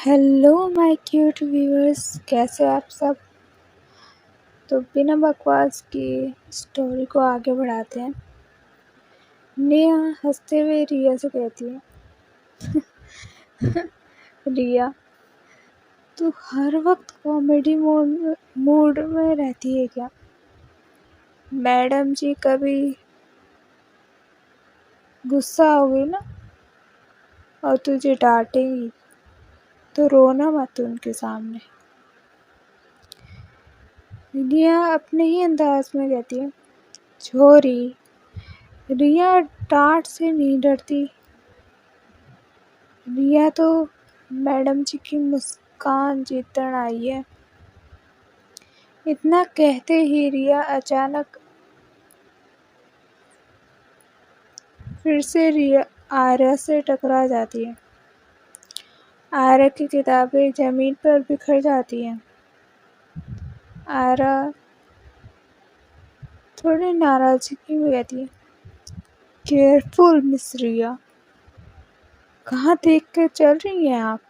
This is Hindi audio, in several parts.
हेलो माय क्यूट व्यूअर्स, कैसे हो आप सब। तो बिना बकवास के स्टोरी को आगे बढ़ाते हैं। नेहा हंसते हुए रिया से कहती है, रिया तू हर वक्त कॉमेडी मूड में रहती है क्या। मैडम जी कभी गुस्सा हो गई ना और तुझे डांटेगी तो रोना मत उनके सामने। रिया अपने ही अंदाज में कहती है, छोरी रिया डांट से नहीं डरती। रिया तो मैडम जी की मुस्कान जीतने आई है। इतना कहते ही रिया अचानक फिर से रिया आर्या से टकरा जाती है। आर्या की किताबें जमीन पर बिखर जाती हैं। आर्या थोड़ी नाराजगी में कहती है, केयरफुल मिस रिया, कहाँ देख कर चल रही हैं आप।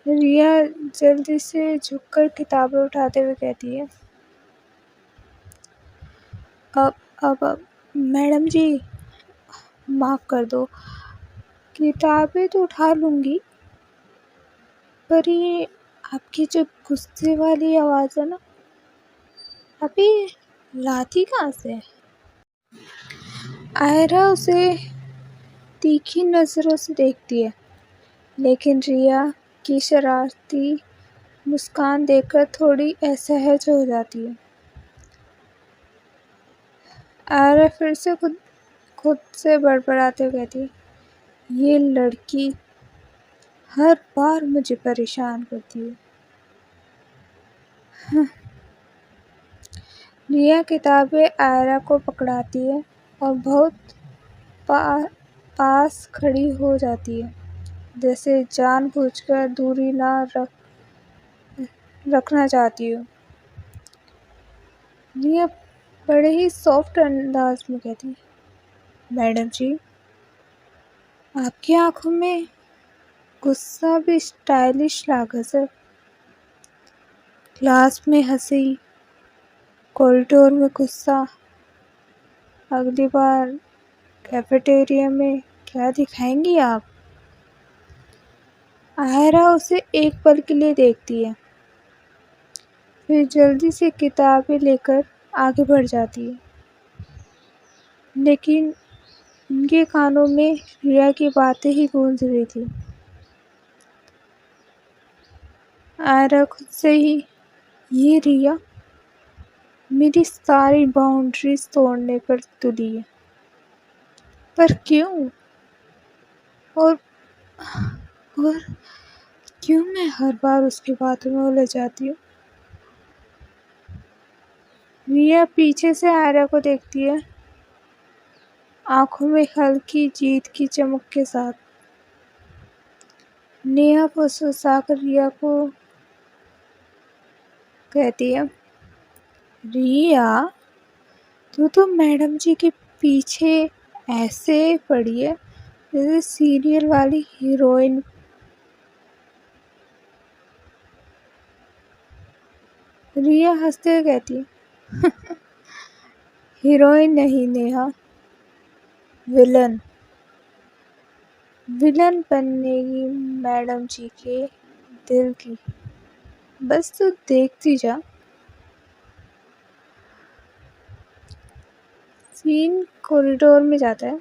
रिया जल्दी से झुककर किताबें उठाते हुए कहती है, अब मैडम जी माफ़ कर दो, किताबें तो उठा लूँगी पर ये आपकी जो गुस्से वाली आवाज़ है ना, अभी लाती कहाँ से। आयरा उसे तीखी नज़रों से देखती है, लेकिन रिया की शरारती मुस्कान देखकर थोड़ी असहज हो जाती है। आयरा फिर से खुद से बड़बड़ाते हुए कहती है, ये लड़की हर बार मुझे परेशान करती है। रिया किताबें आयरा को पकड़ाती है और बहुत पास खड़ी हो जाती है, जैसे जानबूझकर दूरी ना रखना चाहती हो। रिया बड़े ही सॉफ्ट अंदाज में कहती है, मैडम जी आपकी आंखों में गुस्सा भी स्टाइलिश लागा सर। क्लास में हंसी, कॉरिडोर में गुस्सा, अगली बार कैफेटेरिया में क्या दिखाएंगी आप। आयरा उसे एक पल के लिए देखती है, फिर जल्दी से किताबें लेकर आगे बढ़ जाती है, लेकिन उनके कानों में रिया की बातें ही गूंज रही थी। आयरा खुद से ही, ये रिया मेरी सारी बाउंड्रीज तोड़ने पर तुली है, पर क्यों। और क्यों मैं हर बार उसकी बातों में उलझ जाती हूँ। रिया पीछे से आयरा को देखती है, आंखों में हल्की जीत की चमक के साथ। नेहा फुसफुसाकर रिया को कहती है, रिया तू तो मैडम जी के पीछे ऐसे पड़ी है जैसे सीरियल वाली हीरोइन। रिया हंसते हुए कहती है, हीरोइन नहीं नेहा, विलन बनेगी मैडम जी के दिल की, बस तू देखती जा। सीन कॉरिडोर में जाता है।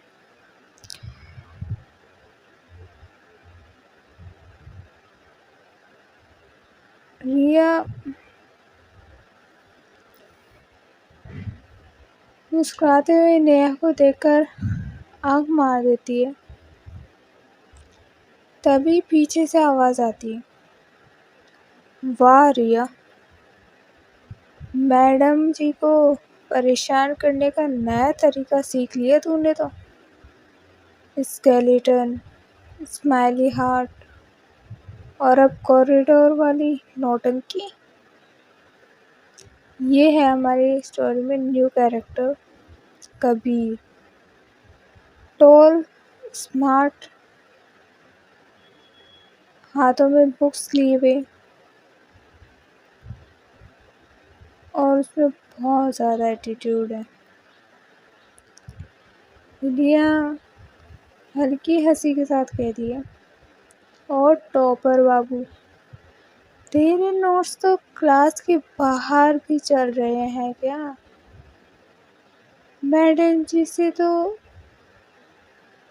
रिया मुस्कुराते हुए नेहा को देखकर आंख मार देती है। तभी पीछे से आवाज आती है, वाह रिया, मैडम जी को परेशान करने का नया तरीका सीख लिया तूने तो। स्केलेटन, स्माइली हार्ट और अब कॉरिडोर वाली नौटंकी। ये है हमारी स्टोरी में new character Kabir. Tall, smart हाथों में बुक्स लिए हुए और उसमें बहुत ज़्यादा एटीट्यूड है। रिया हल्की हंसी के साथ कहती है, और टॉपर बाबू, तेरे नोट्स तो क्लास के बाहर भी चल रहे हैं क्या? मैडम जी से तो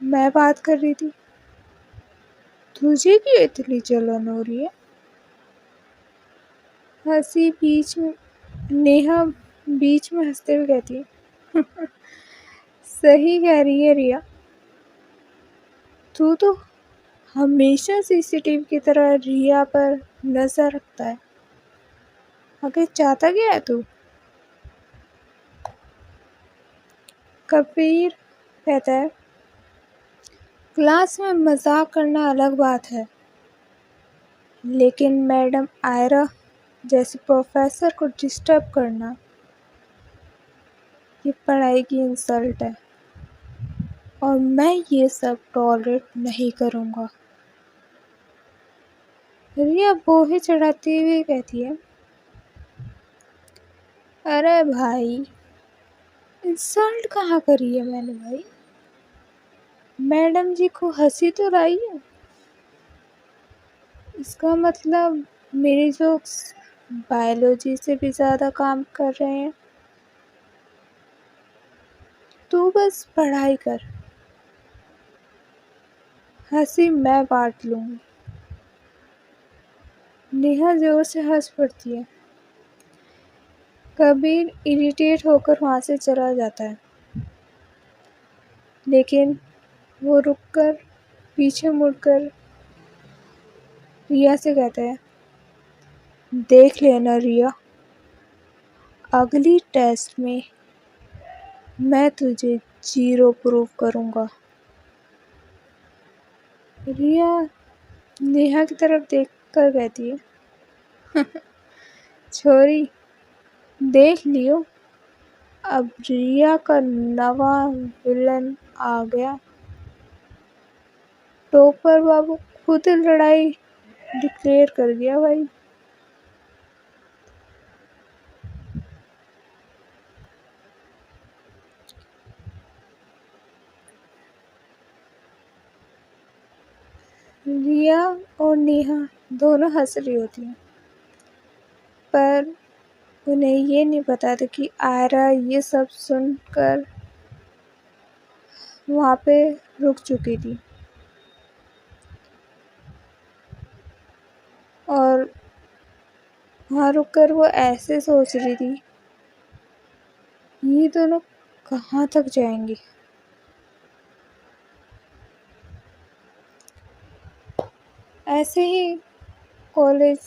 मैं बात कर रही थी, तुझे क्यों इतनी जलन हो रही है? हंसी बीच में नेहा बीच में हंसते हुए कहती है, सही कह रही है रिया, तू तो हमेशा सीसीटीवी की तरह रिया पर नजर रखता है। आगे चाहता क्या है तू? कबीर कहता है, क्लास में मजाक करना अलग बात है, लेकिन मैडम आयरा जैसे प्रोफेसर को डिस्टर्ब करना ये पढ़ाई की इंसल्ट है, और मैं ये सब टॉलरेट नहीं करूँगा। रिया बोहे चढ़ाते हुए कहती है, अरे भाई, इंसल्ट कहाँ करी है मैंने भाई? मैडम जी को हंसी तो लाई है। इसका मतलब मेरे जोक्स बायोलॉजी से भी ज़्यादा काम कर रहे हैं। तू बस पढ़ाई कर, हंसी मैं बांट लूँगी। नेहा जोर से हंस पड़ती है। कबीर इरिटेट होकर वहाँ से चला जाता है, लेकिन वो रुककर पीछे मुड़कर रिया से कहता है, देख लेना रिया, अगली टेस्ट में मैं तुझे 0 प्रूव करूँगा। रिया नेहा की तरफ देखकर कहती है, छोरी, देख लियो, अब रिया का नवा विलन आ गया। टॉपर बाबू खुद लड़ाई डिक्लेयर कर गया भाई। रिया और नेहा दोनों हंस रही होती हैं, पर उन्हें ये नहीं पता था कि आयरा ये सब सुनकर वहाँ पे रुक चुकी थी, और वहाँ रुककर वो ऐसे सोच रही थी, ये दोनों कहाँ तक जाएंगे। ऐसे ही कॉलेज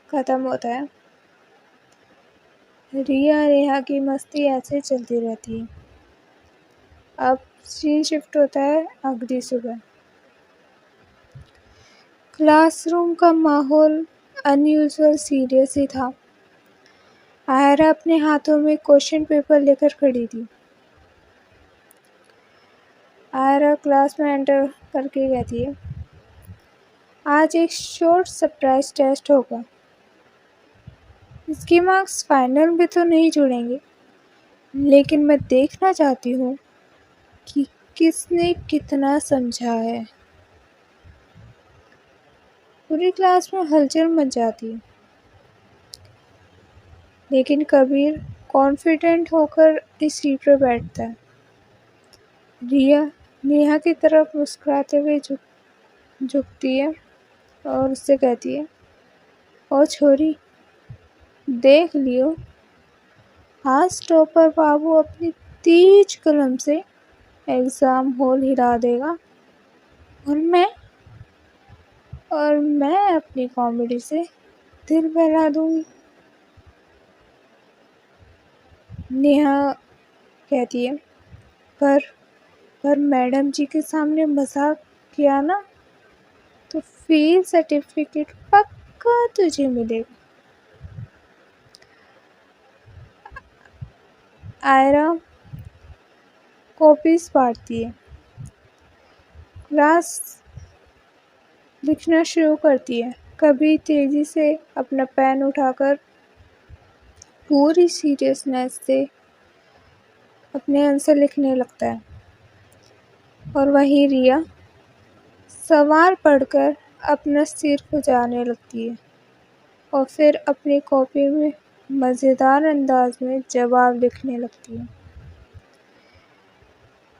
ख़त्म होता है। रिया नेहा की मस्ती ऐसे चलती रहती है। अब सीन शिफ्ट होता है अगली सुबह। क्लासरूम का माहौल अनयूजुअल सीरियस ही था। आयरा अपने हाथों में क्वेश्चन पेपर लेकर खड़ी थी। आयरा क्लास में एंटर करके कहती है, आज एक शॉर्ट सरप्राइज टेस्ट होगा। इसके मार्क्स फाइनल में तो नहीं जुड़ेंगे, लेकिन मैं देखना चाहती हूँ कि किसने कितना समझा है। पूरी क्लास में हलचल मच जाती है, लेकिन कबीर कॉन्फिडेंट होकर इस सीट पर बैठता है। रिया नेहा की तरफ मुस्कुराते हुए झुकती है और उससे कहती है, ओ छोरी, देख लियो, आज टॉपर बाबू अपनी तेज कलम से एग्ज़ाम हॉल हिला देगा, और मैं अपनी कॉमेडी से दिल बहला दूंगी। नेहा कहती है, पर पर मैडम जी के सामने मजाक किया ना, तो फेल सर्टिफिकेट पक्का तुझे मिलेगा। आयरा कॉपीज बांटती है। क्लास लिखना शुरू करती है। कबीर तेजी से अपना पेन उठाकर पूरी सीरियसनेस से अपने आंसर लिखने लगता है और वहीं रिया सवाल पढ़कर अपना सिर खुजाने लगती है और फिर अपनी कॉपी में मज़ेदार अंदाज में जवाब लिखने लगती है।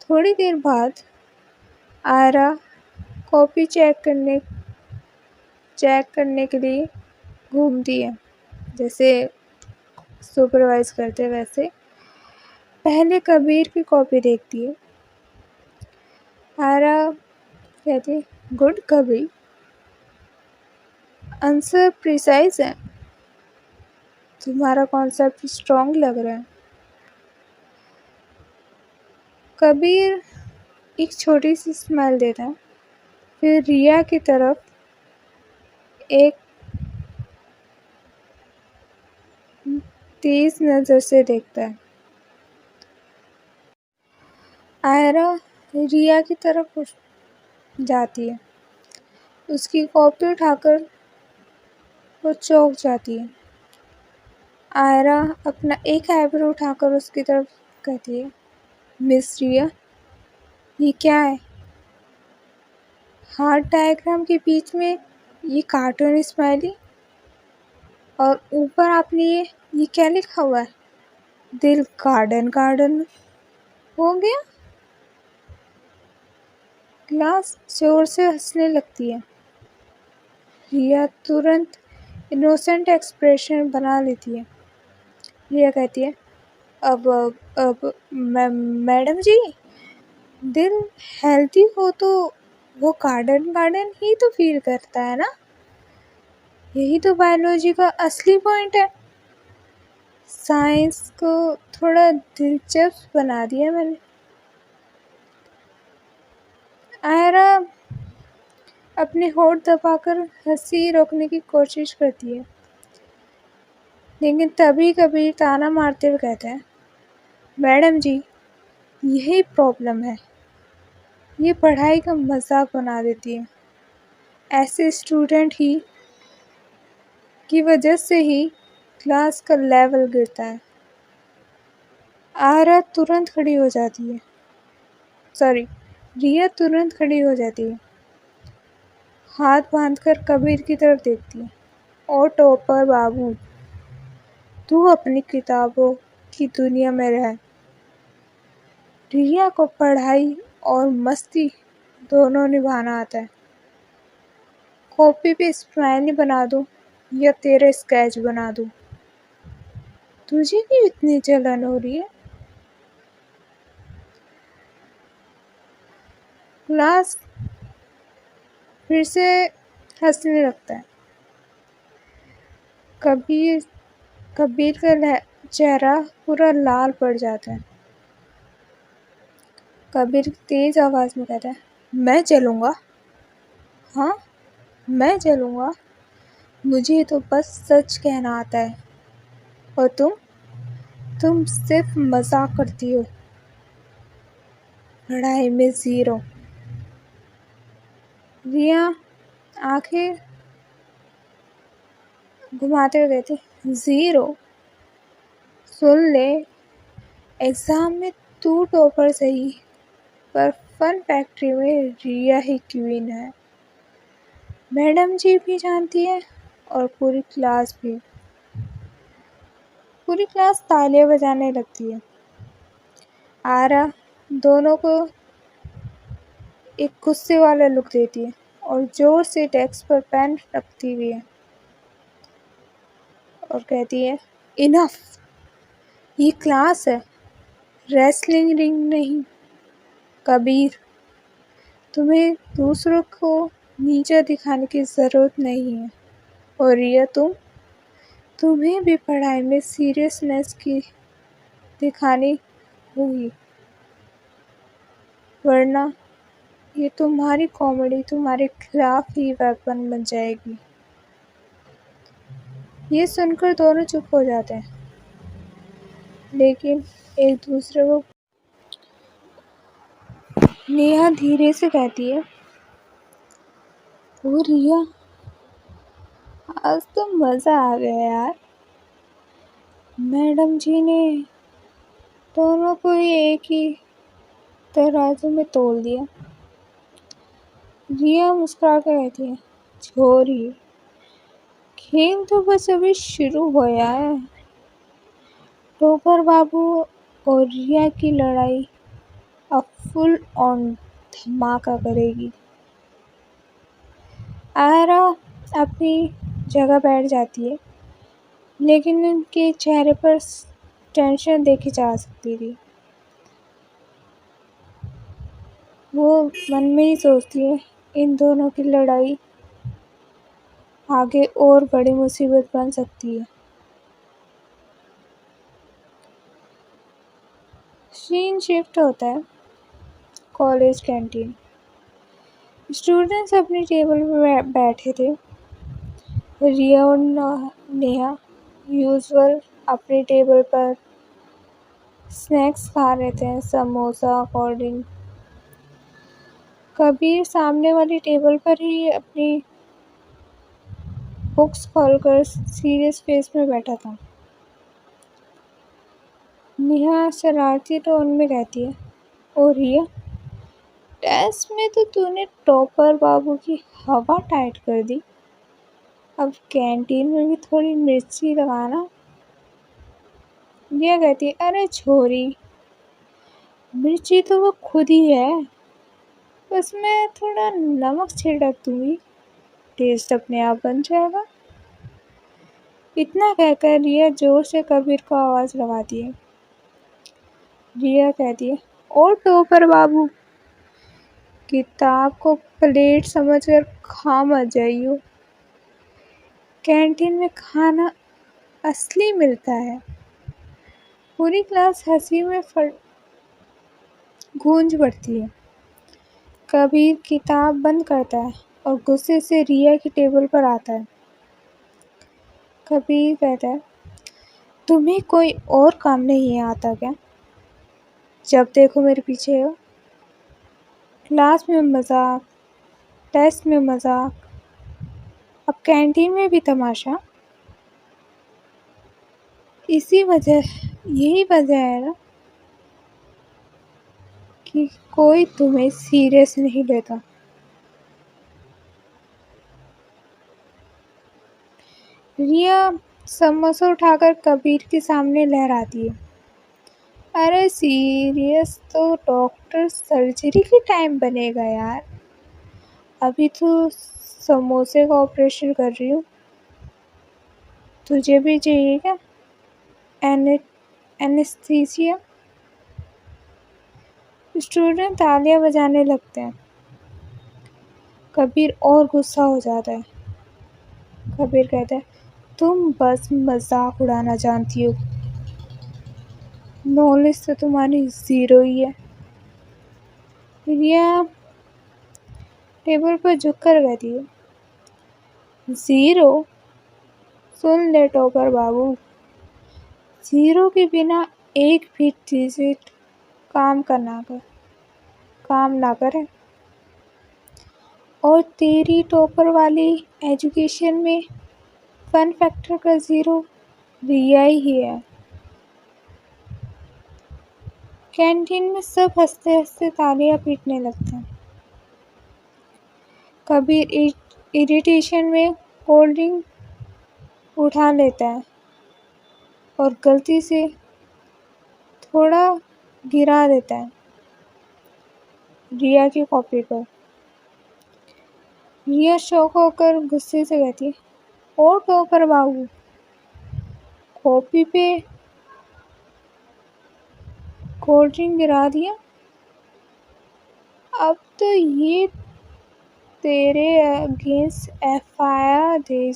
थोड़ी देर बाद आयरा कॉपी चेक करने के लिए घूमती है, जैसे सुपरवाइज करते वैसे। पहले कबीर की कॉपी देखती है। आयरा कहती है, गुड कबीर, आंसर प्रिसाइज है, तुम्हारा कॉन्सेप्ट स्ट्रॉन्ग लग रहा है। कबीर एक छोटी सी स्माइल देता है, फिर रिया की तरफ एक तेज नज़र से देखता है। आयरा रिया की तरफ जाती है, उसकी कॉपी उठाकर वो चौंक जाती है। आयरा अपना एक आईब्रो उठाकर उसकी तरफ कहती है, मिस रिया, ये क्या है? हार्ट डायग्राम के बीच में ये कार्टून स्माइली और ऊपर आपने ये क्या लिखा हुआ है? दिल गार्डन गार्डन हो गया। क्लास जोर से हंसने लगती है। रिया तुरंत इनोसेंट एक्सप्रेशन बना लेती है। रिया कहती है, अब मैडम जी, दिल हेल्दी हो तो वो गार्डन गार्डन ही तो फील करता है ना, यही तो बायोलॉजी का असली पॉइंट है। साइंस को थोड़ा दिलचस्प बना दिया मैंने। आयरा अपने होंठ दबाकर हंसी रोकने की कोशिश करती है, लेकिन तभी कबीर ताना मारते हुए कहता है, मैडम जी, यही प्रॉब्लम है, ये पढ़ाई का मजाक बना देती है। ऐसे स्टूडेंट ही की वजह से ही क्लास का लेवल गिरता है। आयरा तुरंत खड़ी हो जाती है, रिया तुरंत खड़ी हो जाती है, हाथ बांधकर कबीर की तरफ देखती है। ओ टॉपर बाबू, तू अपनी किताबों की दुनिया में रह। रिया को पढ़ाई और मस्ती दोनों निभाना आता है। कॉपी पे स्माइली बना दूं या तेरे स्केच बना दूं, तुझे क्यों इतनी जलन हो रही है? क्लास फिर से हंसने लगता है। कबीर का चेहरा पूरा लाल पड़ जाता है। कबीर तेज आवाज में कहता है, मैं चलूँगा, हाँ मैं चलूँगा, मुझे तो बस सच कहना आता है, और तुम सिर्फ मजाक करती हो, पढ़ाई में ज़ीरो। रिया आंखें घुमाते हुए कहती, ज़ीरो? सुन ले, एग्ज़ाम में तू टॉपर सही, पर फन फैक्ट्री में रिया ही क्वीन है। मैडम जी भी जानती है और पूरी क्लास भी। पूरी क्लास तालियां बजाने लगती है। आरा दोनों को एक गुस्से वाला लुक देती है और जोर से डेस्क पर पेन रखती हुई है और कहती है, इनफ, ये क्लास है, रेसलिंग रिंग नहीं। कबीर, तुम्हें दूसरों को नीचा दिखाने की ज़रूरत नहीं है, और रिया तुम्हें भी पढ़ाई में सीरियसनेस की दिखानी होगी, वरना ये तुम्हारी कॉमेडी तुम्हारे खिलाफ ही वेपन बन जाएगी। ये सुनकर दोनों चुप हो जाते हैं, लेकिन एक दूसरे को नेहा धीरे से कहती है, ओ रिया, आज तो मजा आ गया यार। मैडम जी ने दोनों को ही एक ही तराजू में तोल दिया। रिया मुस्कुरा कर कहती है, छोरी, खेल तो बस अभी शुरू होया है। टोपर बाबू और रिया की लड़ाई अब फुल ऑन धमाका करेगी। आयरा अपनी जगह बैठ जाती है, लेकिन उनके चेहरे पर टेंशन देखी जा सकती थी। वो मन में ही सोचती है, इन दोनों की लड़ाई आगे और बड़ी मुसीबत बन सकती है। सीन शिफ्ट होता है कॉलेज कैंटीन। स्टूडेंट्स अपनी टेबल पर बैठे थे। रिया और नेहा यूजुअल अपनी टेबल पर स्नैक्स खा रहे थे, समोसा, कोल्ड ड्रिंक। कबीर सामने वाली टेबल पर ही अपनी बुक्स खोलकर सीरियस फेस में बैठा था। नेहा शरारती टोन में कहती है, ओ रिया, टेस्ट में तो तूने टॉपर बाबू की हवा टाइट कर दी। अब कैंटीन में भी थोड़ी मिर्ची लगाना। रिया कहती है, अरे छोरी, मिर्ची तो वो खुद ही है, बस मैं थोड़ा नमक छिड़क दूंगी, टेस्ट अपने आप बन जाएगा। इतना कहकर रिया जोर से कबीर को आवाज लगाती है। रिया कहती है, ओ टोपर बाबू, किताब को प्लेट समझकर खा मत जाइयो। कैंटीन में खाना असली मिलता है। पूरी क्लास हंसी में गूंज पड़ती है। कबीर किताब बंद करता है और गुस्से से रिया की टेबल पर आता है। कबीर कहता है, तुम्हें कोई और काम नहीं आता क्या? जब देखो मेरे पीछे हो। क्लास में मजाक, टेस्ट में मजाक, अब कैंटीन में भी तमाशा। यही वजह है ना कि कोई तुम्हें सीरियस नहीं लेता। रिया समोसा उठाकर कबीर के सामने लहराती है। अरे सीरियस तो डॉक्टर सर्जरी के टाइम बनेगा यार, अभी तो समोसे का ऑपरेशन कर रही हूँ। तुझे भी चाहिए क्या एनेस्थीसिया? स्टूडेंट तालियां बजाने लगते हैं। कबीर और गुस्सा हो जाता है। कबीर कहता है, तुम बस मजाक उड़ाना जानती हो, नॉलेज तो तुम्हारी जीरो ही है। रिया टेबल पर झुककर कहती है, जीरो? सुन ले टॉपर बाबू, जीरो के बिना एक भी डिजिट काम ना करे। और तेरी टॉपर वाली एजुकेशन में फन फैक्टर का जीरो रिया ही है। कैंटीन में सब हंसते हंसते तालियां पीटने लगते हैं। कबीर इरिटेशन में कोल्ड ड्रिंक उठा लेता है और गलती से थोड़ा गिरा देता है रिया की कॉपी पर। रिया शौक होकर गुस्से से कहती है, ओ टॉपर बाबू, कॉपी पे कोल्ड ड्रिंक गिरा दिया? अब तो ये तेरे अगेंस्ट एफआईआर दे।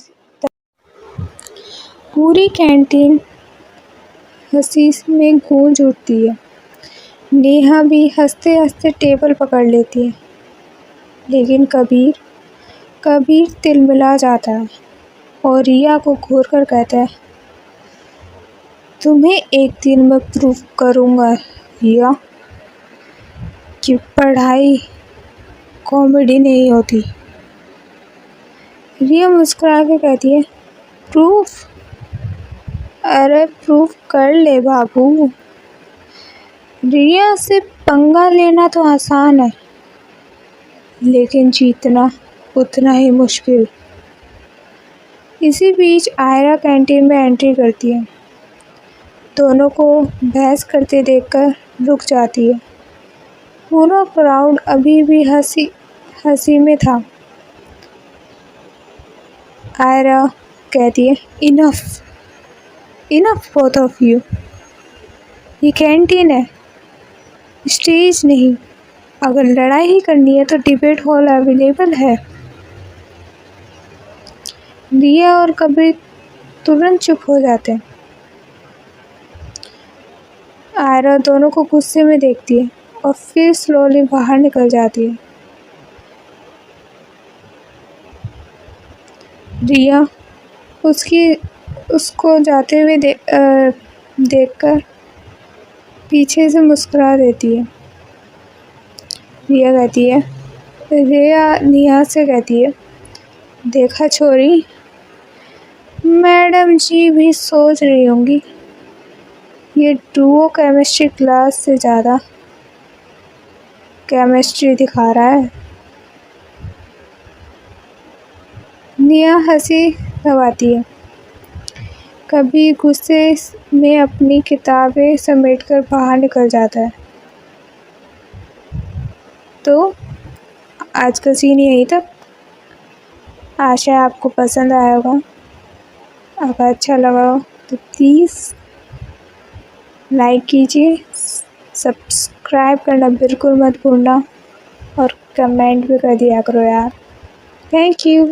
पूरी कैंटीन हंसी में गूंज उठती है। नेहा भी हंसते हंसते टेबल पकड़ लेती है, लेकिन कबीर तिलमिला जाता है और रिया को घूर कर कहता है, तुम्हें एक दिन मैं प्रूव करूँगा रिया कि पढ़ाई कॉमेडी नहीं होती। रिया मुस्कुरा के कहती है, प्रूफ? अरे प्रूफ कर ले बाबू। रिया से पंगा लेना तो आसान है, लेकिन जीतना उतना ही मुश्किल। इसी बीच आयरा कैंटीन में एंट्री करती है। दोनों को बहस करते देखकर रुक जाती है। पूरा क्राउड अभी भी हंसी में था। आयरा कहती है, enough enough both of you. ये कैंटीन है, स्टेज नहीं। अगर लड़ाई ही करनी है तो डिबेट हॉल अवेलेबल है। रिया और कबीर तुरंत चुप हो जाते हैं। आयरा दोनों को गुस्से में देखती है और फिर स्लोली बाहर निकल जाती है। रिया उसको जाते हुए देखकर पीछे से मुस्कुरा देती है। रिया नेहा से कहती है, देखा छोरी, मैडम जी भी सोच रही होंगी ये डुओ केमिस्ट्री क्लास से ज़्यादा केमिस्ट्री दिखा रहा है। नेहा हंसी दबाती है। कभी गुस्से में अपनी किताबें समेटकर बाहर निकल जाता है। तो आज का सीन यही था। आशा है आपको पसंद आया होगा। अगर अच्छा लगा हो तो प्लीज़ लाइक कीजिए, सब्सक्राइब करना बिल्कुल मत भूलना और कमेंट भी कर दिया करो यार। Thank you.